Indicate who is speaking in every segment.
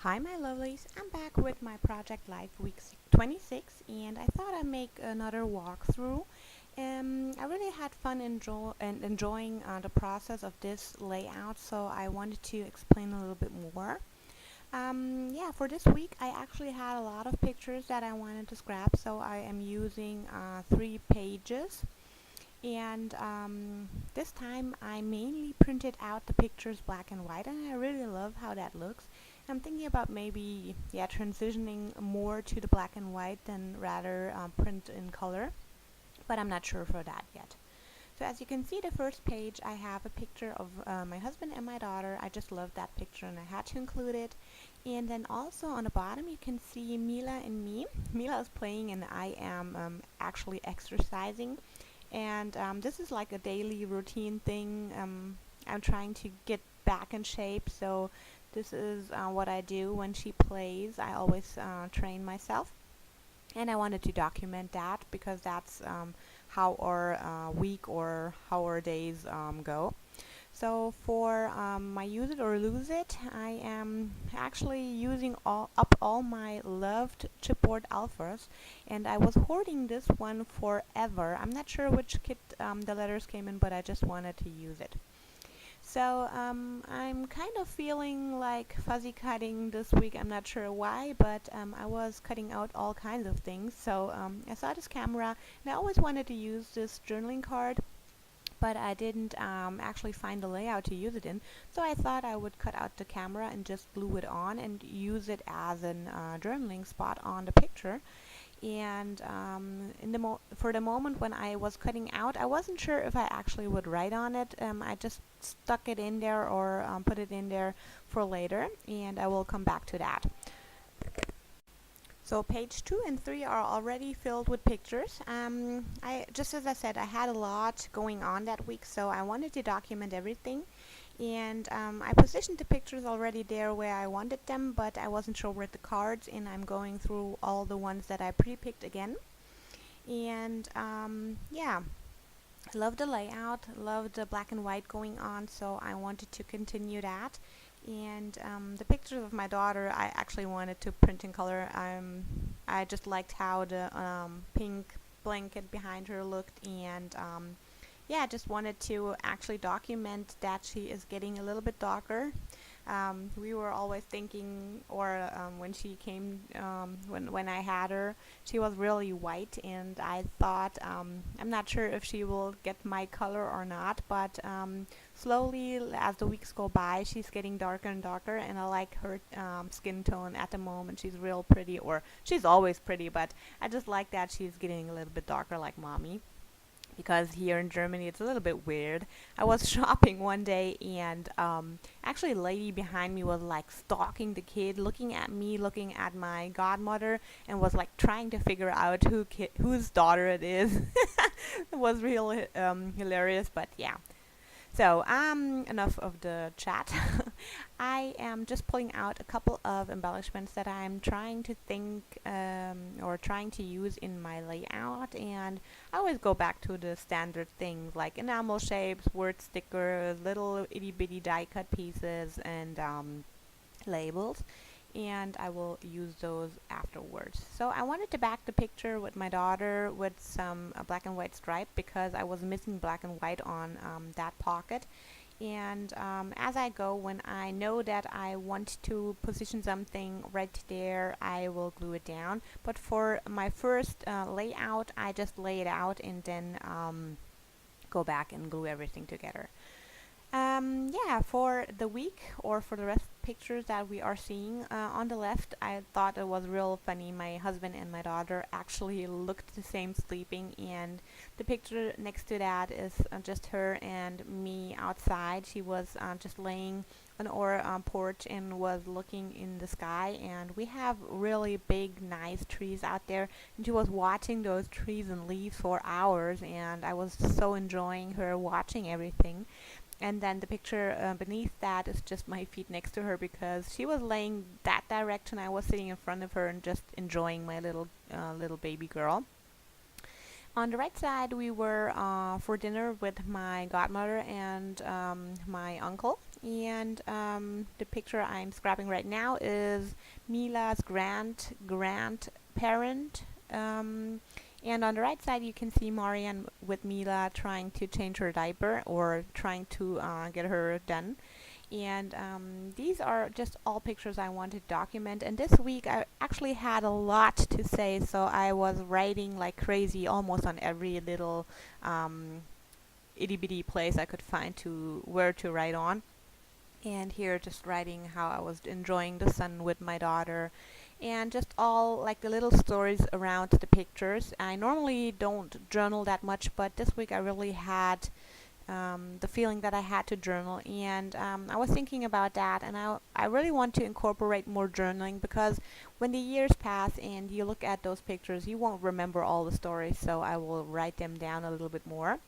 Speaker 1: Hi my lovelies, I'm back with my project life week 26 and I thought I'd make another walkthrough. I really had fun enjoying the process of this layout, so I wanted to explain a little bit more. Yeah, for this week I actually had a lot of pictures that I wanted to scrap, so I am using 3 pages. And this time I mainly printed out the pictures black and white, and I really love how that looks. I'm thinking about maybe transitioning more to the black and white than rather print in color, but I'm not sure for that yet. So as you can see, the first page I have a picture of my husband and my daughter. I just love that picture and I had to include it. And then also on the bottom you can see Mila and me. Mila is playing and I am actually exercising. And this is like a daily routine thing. I'm trying to get back in shape, so this is what I do when she plays. I always train myself, and I wanted to document that because that's how our week or how our days go. So for my use it or lose it, I am actually using up all my loved chipboard alphas, and I was hoarding this one forever. I'm not sure which kit the letters came in, but I just wanted to use it. So I'm kind of feeling like fuzzy cutting this week. I'm not sure why, but I was cutting out all kinds of things. So I saw this camera, and I always wanted to use this journaling card, but I didn't actually find the layout to use it in, so I thought I would cut out the camera and just glue it on and use it as a journaling spot on the picture. And for the moment when I was cutting out, I wasn't sure if I actually would write on it. I just stuck it in there or put it in there for later, and I will come back to that. So page 2 and 3 are already filled with pictures. Just as I said, I had a lot going on that week, so I wanted to document everything. And I positioned the pictures already there where I wanted them, but I wasn't sure with the cards, and I'm going through all the ones that I pre-picked again. And yeah, I love the layout, love the black and white going on, so I wanted to continue that. And the pictures of my daughter I actually wanted to print in color. I just liked how the pink blanket behind her looked, and yeah, I just wanted to actually document that she is getting a little bit darker. We were always thinking, or when she came, when I had her, she was really white, and I thought, I'm not sure if she will get my color or not, but slowly as the weeks go by, she's getting darker and darker, and I like her skin tone at the moment. She's real pretty, or she's always pretty, but I just like that she's getting a little bit darker like mommy. Because here in Germany it's a little bit weird. I was shopping one day, and actually a lady behind me was like stalking the kid, looking at me, looking at my godmother, and was like trying to figure out whose daughter it is. It was real hilarious, but yeah. So, enough of the chat. I am just pulling out a couple of embellishments that I'm trying to think or trying to use in my layout, and I always go back to the standard things like enamel shapes, word stickers, little itty bitty die cut pieces, and labels, and I will use those afterwards. So I wanted to back the picture with my daughter with some black and white stripe because I was missing black and white on that pocket. And as I go, when I know that I want to position something right there, I will glue it down. But for my first layout, I just lay it out and then go back and glue everything together. Yeah, for the week or for the rest of the pictures that we are seeing on the left, I thought it was real funny. My husband and my daughter actually looked the same sleeping, and the picture next to that is just her and me outside. She was just laying on our porch and was looking in the sky, and we have really big nice trees out there, and she was watching those trees and leaves for hours, and I was so enjoying her watching everything. And then the picture beneath that is just my feet next to her because she was laying that direction. I was sitting in front of her and just enjoying my little baby girl. On the right side, we were for dinner with my godmother and my uncle, and the picture I'm scrapping right now is Mila's grandparent. And on the right side, you can see Marian with Mila trying to change her diaper or trying to get her done. And these are just all pictures I want to document. And this week I actually had a lot to say, so I was writing like crazy almost on every little itty bitty place I could find to where to write on. And here just writing how I was enjoying the sun with my daughter, and just all like the little stories around the pictures. I normally don't journal that much, but this week I really had the feeling that I had to journal, and I was thinking about that, and I really want to incorporate more journaling, because when the years pass and you look at those pictures, you won't remember all the stories, so I will write them down a little bit more.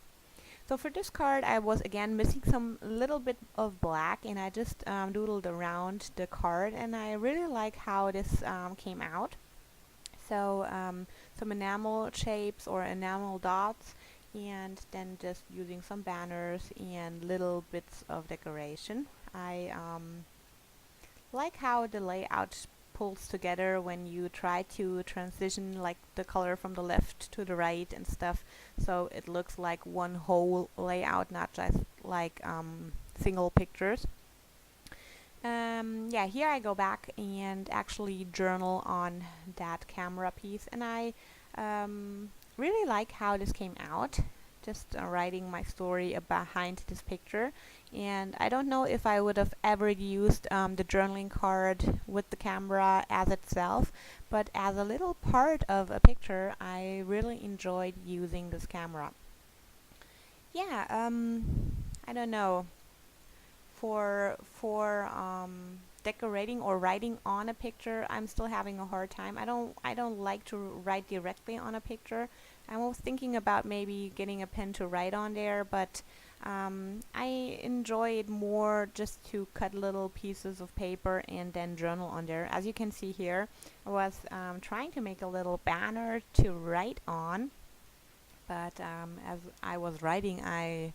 Speaker 1: So for this card, I was again missing some little bit of black, and I just doodled around the card, and I really like how this came out. So some enamel shapes or enamel dots, and then just using some banners and little bits of decoration. I like how the layout pulls together when you try to transition like the color from the left to the right and stuff, so it looks like one whole layout, not just like single pictures. Yeah, here I go back and actually journal on that camera piece, and I really like how this came out. Just writing my story behind this picture, and I don't know if I would have ever used the journaling card with the camera as itself, but as a little part of a picture, I really enjoyed using this camera. Yeah, I don't know. For decorating or writing on a picture, I'm still having a hard time. I don't like to write directly on a picture. I was thinking about maybe getting a pen to write on there, but I enjoy it more just to cut little pieces of paper and then journal on there. As you can see here, I was trying to make a little banner to write on, but as I was writing, I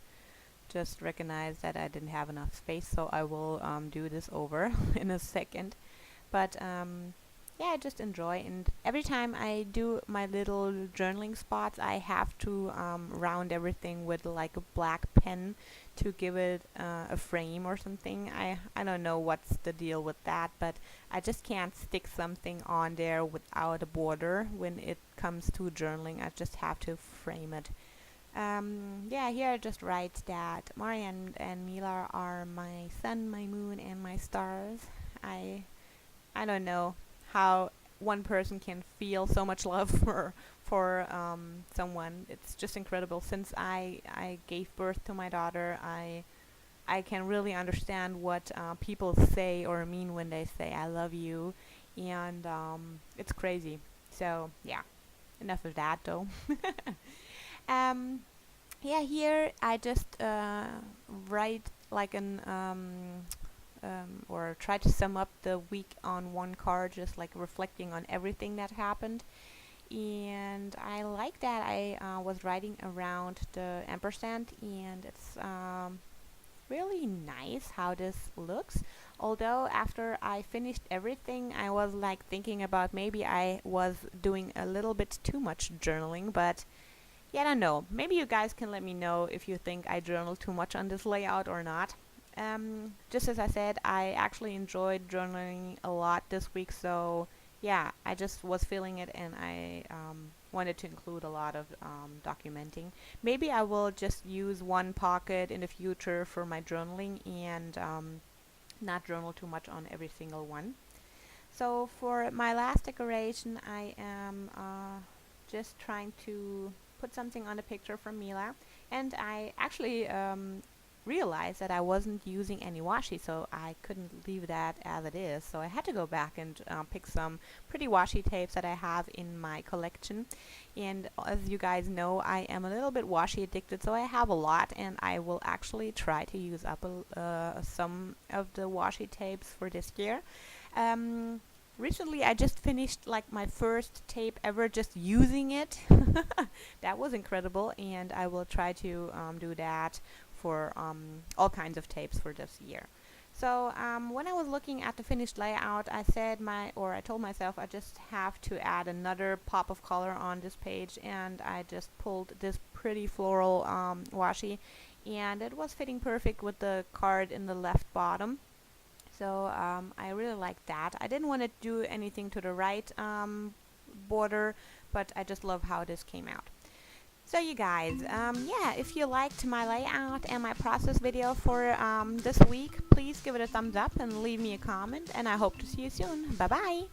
Speaker 1: just recognized that I didn't have enough space, so I will do this over in a second. But yeah, I just enjoy, and every time I do my little journaling spots, I have to round everything with like a black pen to give it a frame or something. I don't know what's the deal with that, but I just can't stick something on there without a border. When it comes to journaling, I just have to frame it. Yeah, here I just write that Marianne and Mila are my sun, my moon, and my stars. I I don't know how one person can feel so much love for someone. It's just incredible. Since I gave birth to my daughter, I can really understand what people say or mean when they say I love you, and it's crazy. So yeah, enough of that though. um, yeah, here I just write like an or try to sum up the week on one card, just like reflecting on everything that happened. And I like that I was writing around the ampersand, and it's really nice how this looks. Although after I finished everything, I was like thinking about maybe I was doing a little bit too much journaling, but yeah, I don't know. Maybe you guys can let me know if you think I journaled too much on this layout or not. Just as I said, I actually enjoyed journaling a lot this week, so yeah, I just was feeling it, and I wanted to include a lot of documenting. Maybe I will just use one pocket in the future for my journaling, and not journal too much on every single one. So for my last decoration, I am just trying to put something on the picture from Mila, and I actually realized that I wasn't using any washi, so I couldn't leave that as it is. So I had to go back and pick some pretty washi tapes that I have in my collection. And as you guys know, I am a little bit washi addicted, so I have a lot, and I will actually try to use up some of the washi tapes for this year. Recently I just finished like my first tape ever just using it. That was incredible, and I will try to do that for all kinds of tapes for this year. So when I was looking at the finished layout, I told myself I just have to add another pop of color on this page, and I just pulled this pretty floral washi, and it was fitting perfect with the card in the left bottom. So I really like that. I didn't want to do anything to the right border, but I just love how this came out. So you guys, yeah, if you liked my layout and my process video for this week, please give it a thumbs up and leave me a comment, and I hope to see you soon. Bye bye!